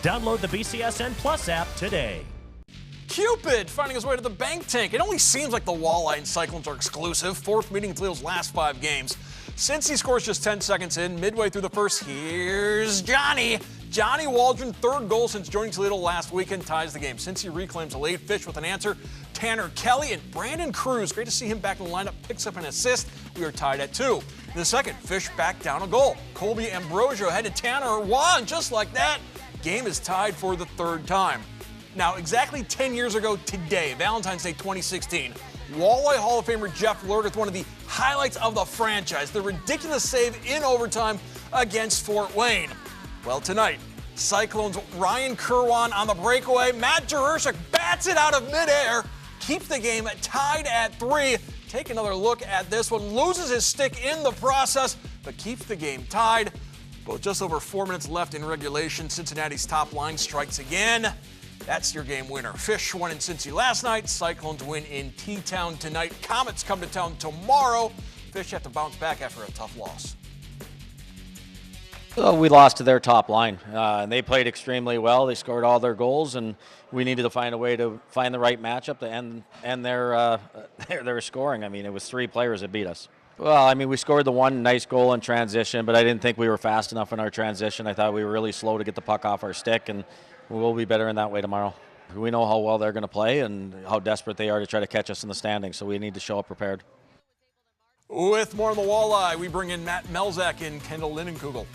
Download the BCSN Plus app today. Cupid finding his way to the bank tank. It only seems like the Walleye and Cyclones are exclusive. Fourth meeting in Toledo's last 5 games. Since he scores just 10 seconds in, midway through the first, here's Johnny. Johnny Waldron, third goal since joining Toledo last weekend, ties the game. Since he reclaims a late fish with an answer, Tanner Kelly and Brandon Cruz, great to see him back in the lineup, picks up an assist. We are tied at 2. In the second, Fish back down a goal. Colby Ambrosio headed Tanner Juan, just like that. Game is tied for the 3rd time. Now, exactly 10 years ago today, Valentine's Day 2016, Walleye Hall of Famer Jeff Lurk with one of the highlights of the franchise, the ridiculous save in overtime against Fort Wayne. Well, tonight, Cyclones' Ryan Kerwan on the breakaway. Matt Jerusik bats it out of midair, keeps the game tied at 3. Take another look at this one. Loses his stick in the process, but keeps the game tied. With just over 4 minutes left in regulation, Cincinnati's top line strikes again. That's your game winner. Fish won in Cincy last night. Cyclones win in T-Town tonight. Comets come to town tomorrow. Fish have to bounce back after a tough loss. Well, we lost to their top line, and they played extremely well. They scored all their goals, and we needed to find a way to find the right matchup to end their scoring. I mean, it was 3 players that beat us. Well, I mean, we scored the one nice goal in transition, but I didn't think we were fast enough in our transition. I thought we were really slow to get the puck off our stick, and we'll be better in that way tomorrow. We know how well they're going to play and how desperate they are to try to catch us in the standings, so we need to show up prepared. With more on the Walleye, we bring in Matt Melzak and Kendall Lindenkugel.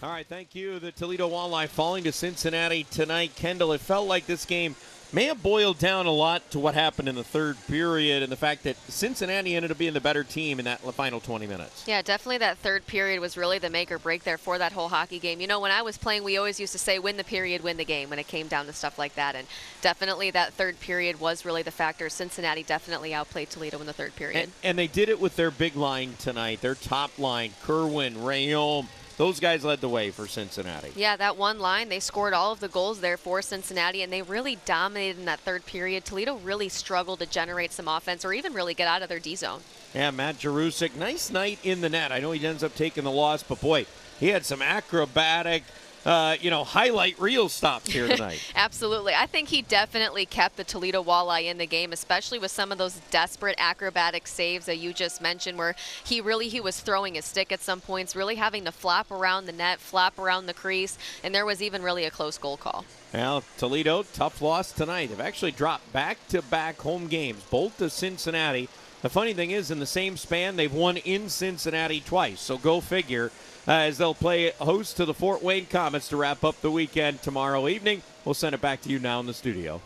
All right, thank you. The Toledo Walleye falling to Cincinnati tonight. Kendall, it felt like this game may have boiled down a lot to what happened in the 3rd period and the fact that Cincinnati ended up being the better team in that final 20 minutes. Yeah, definitely that 3rd period was really the make or break there for that whole hockey game. You know, when I was playing, we always used to say win the period, win the game when it came down to stuff like that. And definitely that 3rd period was really the factor. Cincinnati definitely outplayed Toledo in the 3rd period. And they did it with their big line tonight, their top line, Kerwin, Rayom. Those guys led the way for Cincinnati. Yeah, that one line, they scored all of the goals there for Cincinnati, and they really dominated in that 3rd period. Toledo really struggled to generate some offense or even really get out of their D zone. Yeah, Matt Jerusik, nice night in the net. I know he ends up taking the loss, but boy, he had some acrobatic, highlight reel stops here tonight. Absolutely. I think he definitely kept the Toledo Walleye in the game, especially with some of those desperate acrobatic saves that you just mentioned, where he was throwing his stick at some points, really having to flap around the net, flap around the crease, and there was even really a close goal call. Well, Toledo, tough loss tonight. They've actually dropped back-to-back home games, both to Cincinnati. The funny thing is, in the same span, they've won in Cincinnati twice, so go figure. As they'll play host to the Fort Wayne Comets to wrap up the weekend tomorrow evening. We'll send it back to you now in the studio.